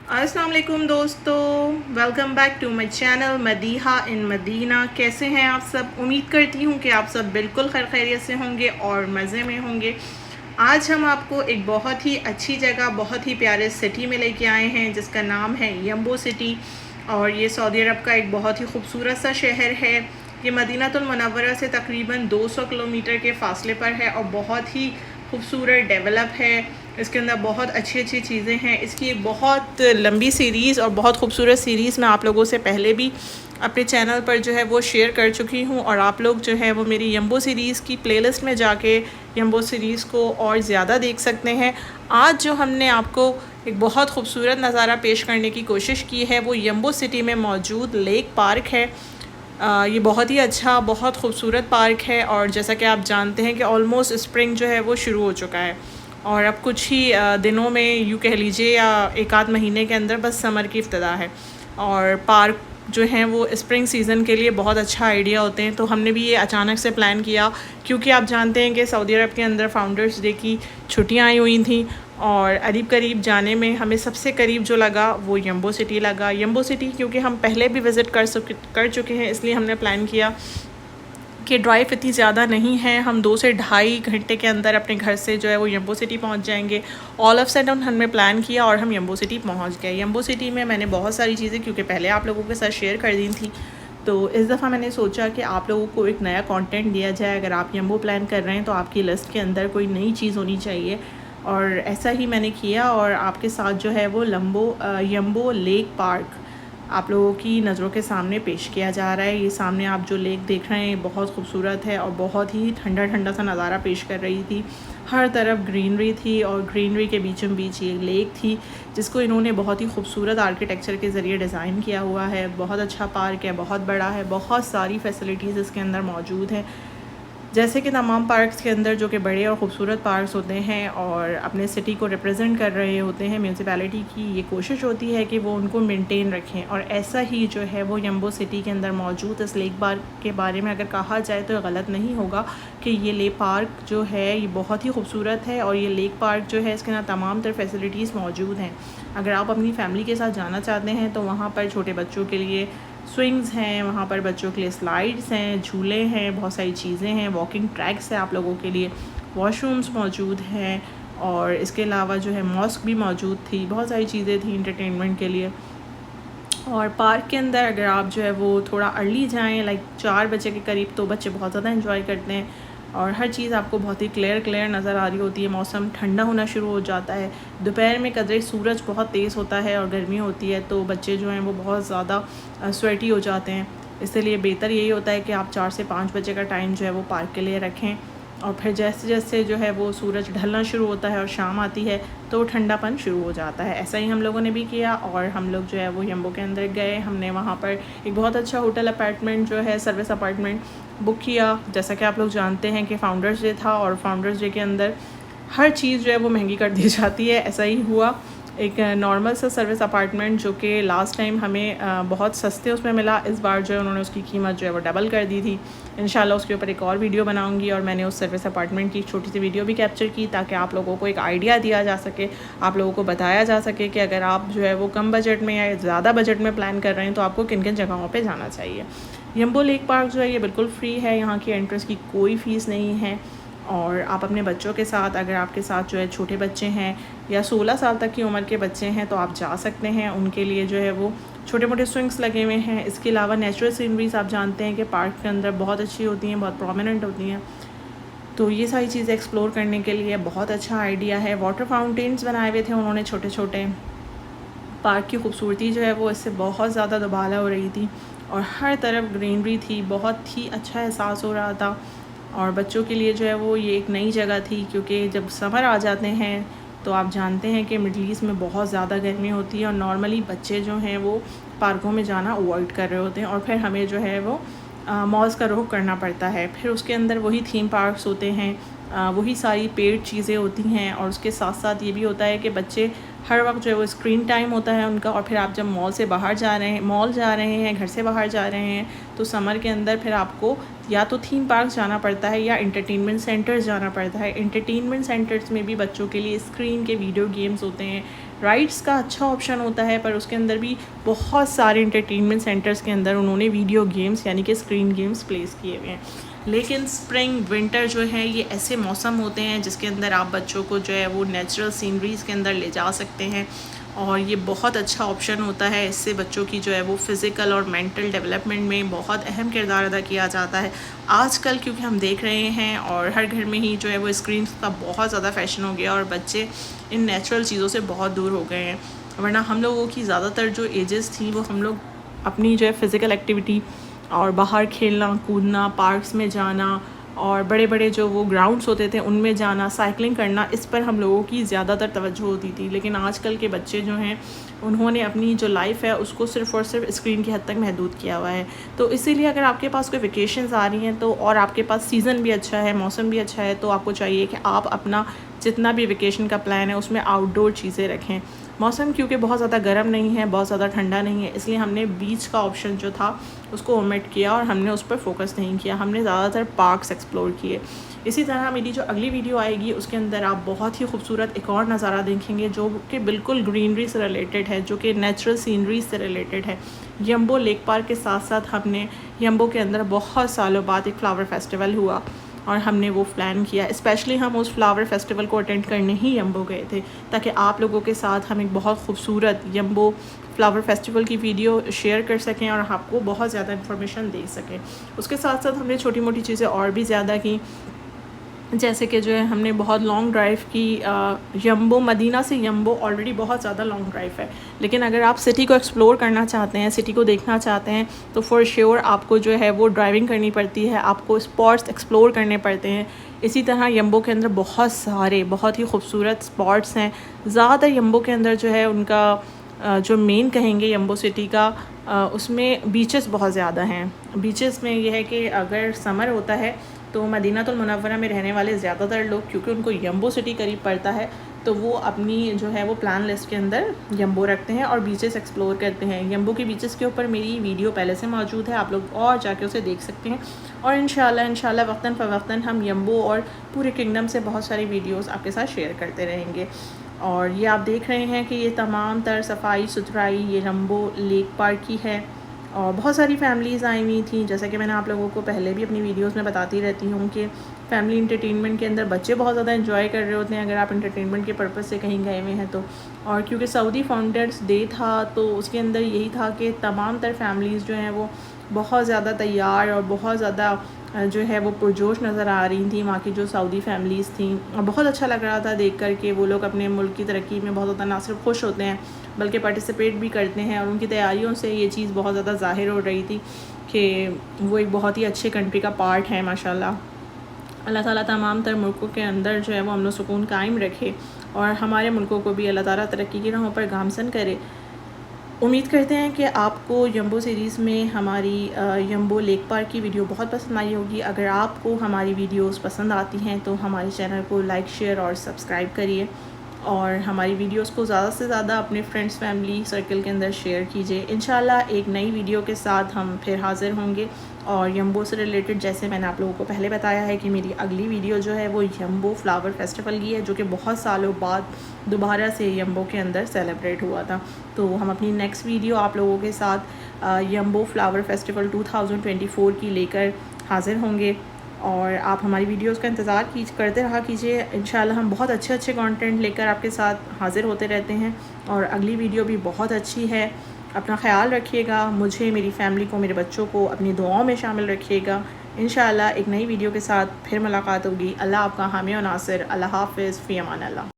अस्सलाम वालेकुम दोस्तों, welcome back to my channel Madiha in Medina. कैसे हैं आप सब? उम्मीद करती हूँ कि आप सब बिल्कुल खैर खैरियत से होंगे और मज़े में होंगे। आज हम आपको एक बहुत ही अच्छी जगह, बहुत ही प्यारे सिटी में लेके आए हैं जिसका नाम है यम्बो सिटी। और ये सऊदी अरब का एक बहुत ही खूबसूरत सा शहर है। ये मदीनातुल मुनव्वरा से तकरीबन 200 किलोमीटर के फ़ासले पर है और बहुत ही खूबसूरत डेवलप है। इसके अंदर बहुत अच्छी अच्छी चीज़ें हैं। इसकी एक बहुत लंबी सीरीज़ और बहुत खूबसूरत सीरीज़ मैं आप लोगों से पहले भी अपने चैनल पर जो है वो शेयर कर चुकी हूँ, और आप लोग जो है वो मेरी यम्बो सीरीज़ की प्लेलिस्ट में जाके यम्बो सीरीज़ को और ज़्यादा देख सकते हैं। आज जो हमने आपको एक बहुत खूबसूरत नज़ारा पेश करने की कोशिश की है वो यम्बो सिटी में मौजूद लेक पार्क है। ये बहुत ही अच्छा, बहुत खूबसूरत पार्क है। और जैसा कि आप जानते हैं कि ऑलमोस्ट स्प्रिंग जो है वो शुरू हो चुका है और अब कुछ ही दिनों में, यूँ कह लीजिए, या एक आध महीने के अंदर बस समर की इब्तिदा है। और पार्क जो हैं वो स्प्रिंग सीज़न के लिए बहुत अच्छा आइडिया होते हैं। तो हमने भी ये अचानक से प्लान किया क्योंकि आप जानते हैं कि सऊदी अरब के अंदर फाउंडर्स डे की छुट्टियाँ आई हुई थी और अरीब करीब जाने में हमें सबसे करीब जो लगा वो यम्बो सिटी लगा। यम्बो सिटी क्योंकि हम पहले भी विज़िट कर चुके हैं, इसलिए हमने प्लान किया कि ड्राइव इतनी ज़्यादा नहीं है, हम 2 से ढाई घंटे के अंदर अपने घर से जो है वो यम्बो सिटी पहुंच जाएंगे। ऑल ऑफ सडन हमने प्लान किया और हम यम्बो सिटी पहुंच गए। यम्बो सिटी में मैंने बहुत सारी चीज़ें क्योंकि पहले आप लोगों के साथ शेयर कर दी थी, तो इस दफ़ा मैंने सोचा कि आप लोगों को एक नया कंटेंट दिया जाए। अगर आप यम्बो प्लान कर रहे हैं तो आपकी लिस्ट के अंदर कोई नई चीज़ होनी चाहिए, और ऐसा ही मैंने किया। और आपके साथ जो है वो यम्बो लेक पार्क आप लोगों की नज़रों के सामने पेश किया जा रहा है। ये सामने आप जो लेक देख रहे हैं बहुत खूबसूरत है और बहुत ही ठंडा ठंडा सा नज़ारा पेश कर रही थी। हर तरफ ग्रीनरी थी और ग्रीनरी के बीचों बीच ये लेक थी जिसको इन्होंने बहुत ही खूबसूरत आर्किटेक्चर के ज़रिए डिज़ाइन किया हुआ है। बहुत अच्छा पार्क है, बहुत बड़ा है, बहुत सारी फैसिलिटीज़ इसके अंदर मौजूद हैं। जैसे कि तमाम पार्क्स के अंदर जो कि बड़े और ख़ूबसूरत पार्क्स होते हैं और अपने सिटी को रिप्रेजेंट कर रहे होते हैं, म्यूनसिपैलिटी की ये कोशिश होती है कि वो उनको मेंटेन रखें। और ऐसा ही जो है वो यम्बो सिटी के अंदर मौजूद इस लेक पार्क के बारे में अगर कहा जाए तो गलत नहीं होगा कि ये लेक पार्क जो है ये बहुत ही खूबसूरत है। और ये लेक पार्क जो है इसके अंदर तमाम तरह फैसिलिटीज़ मौजूद हैं। अगर आप अपनी फैमिली के साथ जाना चाहते हैं तो वहाँ पर छोटे बच्चों के लिए स्विंग्स हैं, वहाँ पर बच्चों के लिए स्लाइड्स हैं, झूले हैं, बहुत सारी चीज़ें हैं, वॉकिंग ट्रैक्स है आप लोगों के लिए, वॉशरूम्स मौजूद हैं। और इसके अलावा जो है मॉस्क भी मौजूद थी, बहुत सारी चीज़ें थी इंटरटेनमेंट के लिए। और पार्क के अंदर अगर आप जो है वो थोड़ा अर्ली जाएं, लाइक 4 बजे के करीब, तो बच्चे बहुत ज़्यादा एंजॉय करते हैं और हर चीज़ आपको बहुत ही क्लियर नज़र आ रही होती है। मौसम ठंडा होना शुरू हो जाता है। दोपहर में कदरे सूरज बहुत तेज़ होता है और गर्मी होती है तो बच्चे जो हैं वो बहुत ज़्यादा स्वेटी हो जाते हैं। इसलिए बेहतर यही होता है कि आप 4 से 5 बजे का टाइम जो है वो पार्क के लिए रखें। और फिर जैसे जैसे जो है वो सूरज ढलना शुरू होता है और शाम आती है तो ठंडापन शुरू हो जाता है। ऐसा ही हम लोगों ने भी किया और हम लोग जो है वो यम्बो के अंदर गए। हमने वहाँ पर एक बहुत अच्छा होटल अपार्टमेंट जो है, सर्विस अपार्टमेंट बुक किया। जैसा कि आप लोग जानते हैं कि फ़ाउंडर्स डे था और फ़ाउंडर्स डे के अंदर हर चीज़ जो है वो महंगी कर दी जाती है। ऐसा ही हुआ। एक नॉर्मल सा सर्विस अपार्टमेंट जो कि लास्ट टाइम हमें बहुत सस्ते उसमें मिला, इस बार जो है उन्होंने उसकी कीमत जो है वो डबल कर दी थी। इंशाल्लाह उसके ऊपर एक और वीडियो बनाऊंगी और मैंने उस सर्विस अपार्टमेंट की छोटी सी वीडियो भी कैप्चर की ताकि आप लोगों को एक आइडिया दिया जा सके, आप लोगों को बताया जा सके कि अगर आप जो है वो कम बजट में या ज़्यादा बजट में प्लान कर रहे हैं तो आपको किन किन जगहों पर जाना चाहिए। यम्बो लेक पार्क जो है ये बिल्कुल फ्री है, यहाँ की एंट्रेंस की कोई फ़ीस नहीं है। और आप अपने बच्चों के साथ, अगर आपके साथ जो है छोटे बच्चे हैं या 16 साल तक की उम्र के बच्चे हैं तो आप जा सकते हैं। उनके लिए जो है वो छोटे मोटे स्विंग्स लगे हुए हैं। इसके अलावा नेचुरल सीनरीज आप जानते हैं कि पार्क के अंदर बहुत अच्छी होती हैं, बहुत प्रोमिनेंट होती हैं, तो ये सारी चीज़ें एक्सप्लोर करने के लिए बहुत अच्छा आइडिया है। वाटर फाउंटेन्स बनाए हुए थे उन्होंने छोटे छोटे। पार्क की खूबसूरती जो है वो इससे बहुत ज़्यादा दुबाला हो रही थी और हर तरफ ग्रीनरी थी, बहुत ही अच्छा एहसास हो रहा था। और बच्चों के लिए जो है वो ये एक नई जगह थी क्योंकि जब समर आ जाते हैं तो आप जानते हैं कि मिडल ईस्ट में बहुत ज़्यादा गर्मी होती है और नॉर्मली बच्चे जो हैं वो पार्कों में जाना अवॉइड कर रहे होते हैं और फिर हमें जो है वो मॉल्स का रुख करना पड़ता है। फिर उसके अंदर वही थीम पार्क्स होते हैं, वही सारी पेड चीज़ें होती हैं और उसके साथ साथ ये भी होता है कि बच्चे हर वक्त जो है वो स्क्रीन टाइम होता है उनका। और फिर आप जब मॉल जा रहे हैं, घर से बाहर जा रहे हैं तो समर के अंदर फिर आपको या तो थीम पार्क जाना पड़ता है या इंटरटेनमेंट सेंटर्स जाना पड़ता है। इंटरटेनमेंट सेंटर्स में भी बच्चों के लिए स्क्रीन के वीडियो गेम्स होते हैं, राइड्स का अच्छा ऑप्शन होता है, पर उसके अंदर भी बहुत सारे इंटरटेनमेंट सेंटर्स के अंदर उन्होंने वीडियो गेम्स यानी कि स्क्रीन गेम्स प्लेस किए हुए हैं। लेकिन स्प्रिंग विंटर जो है ये ऐसे मौसम होते हैं जिसके अंदर आप बच्चों को जो है वो नेचुरल सीनरीज़ के अंदर ले जा सकते हैं, और ये बहुत अच्छा ऑप्शन होता है। इससे बच्चों की जो है वो फ़िज़िकल और मेंटल डेवलपमेंट में बहुत अहम किरदार अदा किया जाता है आजकल, क्योंकि हम देख रहे हैं और हर घर में ही जो है वो स्क्रीन का बहुत ज़्यादा फ़ैशन हो गया और बच्चे इन नेचुरल चीज़ों से बहुत दूर हो गए हैं। वरना हम लोगों की ज़्यादातर जो एजेस थी वो हम लोग अपनी जो है फ़िज़िकल एक्टिविटी और बाहर खेलना कूदना, पार्क्स में जाना और बड़े बड़े जो वो ग्राउंड्स होते थे उनमें जाना, साइकिलिंग करना, इस पर हम लोगों की ज़्यादातर तवज्जो होती थी। लेकिन आजकल के बच्चे जो हैं उन्होंने अपनी जो लाइफ़ है उसको सिर्फ़ और सिर्फ स्क्रीन की हद तक महदूद किया हुआ है। तो इसीलिए अगर आपके पास कोई वेकेशंस आ रही हैं तो, और आपके पास सीज़न भी अच्छा है, मौसम भी अच्छा है, तो आपको चाहिए कि आप अपना जितना भी वेकेशन का प्लान है उसमें आउटडोर चीज़ें रखें। मौसम क्योंकि बहुत ज़्यादा गर्म नहीं है, बहुत ज़्यादा ठंडा नहीं है, इसलिए हमने बीच का ऑप्शन जो था उसको ओमिट किया और हमने उस पर फोकस नहीं किया। हमने ज़्यादातर पार्क्स एक्सप्लोर किए। इसी तरह मेरी जो अगली वीडियो आएगी उसके अंदर आप बहुत ही खूबसूरत एक और नज़ारा देखेंगे जो कि बिल्कुल ग्रीनरी से रिलेटेड है, जो कि नेचुरल सीनरी से रिलेटेड है। यम्बो लेक पार्क के साथ साथ हमने यम्बो के अंदर बहुत सालों बाद एक फ़्लावर फेस्टिवल हुआ और हमने वो प्लान किया। स्पेशली हम उस फ्लावर फेस्टिवल को अटेंड करने ही यम्बो गए थे, ताकि आप लोगों के साथ हम एक बहुत खूबसूरत यम्बो फ्लावर फेस्टिवल की वीडियो शेयर कर सकें और आपको बहुत ज़्यादा इन्फॉर्मेशन दे सकें। उसके साथ साथ हमने छोटी मोटी चीज़ें और भी ज़्यादा की, जैसे कि जो है हमने बहुत लॉन्ग ड्राइव की। यम्बो, मदीना से यम्बो ऑलरेडी बहुत ज़्यादा लॉन्ग ड्राइव है, लेकिन अगर आप सिटी को एक्सप्लोर करना चाहते हैं, सिटी को देखना चाहते हैं, तो फॉर श्योर आपको जो है वो ड्राइविंग करनी पड़ती है, आपको स्पॉट्स एक्सप्लोर करने पड़ते हैं। इसी तरह यम्बो के अंदर बहुत सारे बहुत ही खूबसूरत स्पॉट्स हैं। ज़्यादातर यम्बो के अंदर जो है उनका जो मेन कहेंगे यम्बो सिटी का, उसमें बीचेस बहुत ज़्यादा हैं। बीचेस में यह है कि अगर समर होता है तो मदीनातुल मुनव्वरा में रहने वाले ज़्यादातर लोग, क्योंकि उनको यम्बो सिटी करीब पड़ता है, तो वो अपनी जो है वो प्लान लिस्ट के अंदर यम्बो रखते हैं और बीचेस एक्सप्लोर करते हैं। यम्बो के बीचेस के ऊपर मेरी वीडियो पहले से मौजूद है, आप लोग और जाके उसे देख सकते हैं। और इंशाल्लाह वक्तन फ़वक्तन हम यम्बो और पूरे किंगडम से बहुत सारी वीडियोज़ आपके साथ शेयर करते रहेंगे। और ये आप देख रहे हैं कि ये तमाम तर सफाई सुथराई ये यम्बो लेक पार्क की है और बहुत सारी फैमिलीज़ आई हुई थी। जैसा कि मैंने आप लोगों को पहले भी अपनी वीडियोस में बताती रहती हूँ कि फैमिली इंटरटेनमेंट के अंदर बच्चे बहुत ज़्यादा एंजॉय कर रहे होते हैं अगर आप इंटरटेनमेंट के पर्पज़ से कहीं गए हुए हैं तो। और क्योंकि सऊदी फाउंडर्स डे था तो उसके अंदर यही था कि तमाम तर फैमिलीज़ जो हैं वो बहुत ज़्यादा तैयार और बहुत ज़्यादा जो है वो पुरजोश नज़र आ रही थी। वहाँ की जो सऊदी फैमिलीज़ थी और बहुत अच्छा लग रहा था देख कर के वो लोग अपने मुल्क की तरक्की में बहुत ज़्यादा ना सिर्फ खुश होते हैं बल्कि पार्टिसिपेट भी करते हैं। और उनकी तैयारियों से ये चीज़ बहुत ज़्यादा ज़ाहिर हो रही थी कि वो एक बहुत ही अच्छे कंट्री का पार्ट है माशाल्लाह। अल्लाह ताला तमाम तर मुल्कों के अंदर जो है वो अमन सुकून कायम रखे और हमारे मुल्कों को भी अल्लाह ताला तरक्की की राहों पर गामज़न करे। उम्मीद करते हैं कि आपको यम्बो सीरीज़ में हमारी यम्बो लेक पार्क की वीडियो बहुत पसंद आई होगी। अगर आपको हमारी वीडियोस पसंद आती हैं तो हमारे चैनल को लाइक शेयर और सब्सक्राइब करिए और हमारी वीडियोस को ज़्यादा से ज़्यादा अपने फ्रेंड्स फैमिली सर्कल के अंदर शेयर कीजिए। इंशाल्लाह एक नई वीडियो के साथ हम फिर हाज़िर होंगे और यम्बो से रिलेटेड, जैसे मैंने आप लोगों को पहले बताया है कि मेरी अगली वीडियो जो है वो यम्बो फ्लावर फेस्टिवल की है, जो कि बहुत सालों बाद दोबारा से यम्बो के अंदर सेलिब्रेट हुआ था। तो हम अपनी नेक्स्ट वीडियो आप लोगों के साथ यम्बो फ्लावर फेस्टिवल 2024 की लेकर हाज़िर होंगे और आप हमारी वीडियोस का इंतज़ार करते रहा कीजिए। इंशाल्लाह हम बहुत अच्छे कंटेंट लेकर आपके साथ हाज़िर होते रहते हैं और अगली वीडियो भी बहुत अच्छी है। अपना ख्याल रखिएगा, मुझे, मेरी फ़ैमिली को, मेरे बच्चों को अपनी दुआओं में शामिल रखिएगा। इंशाल्लाह एक नई वीडियो के साथ फिर मुलाकात होगी। अल्लाह आपका हामी और नासिर। अल्लाह हाफ़िज़, फ़ी अमान अल्लाह।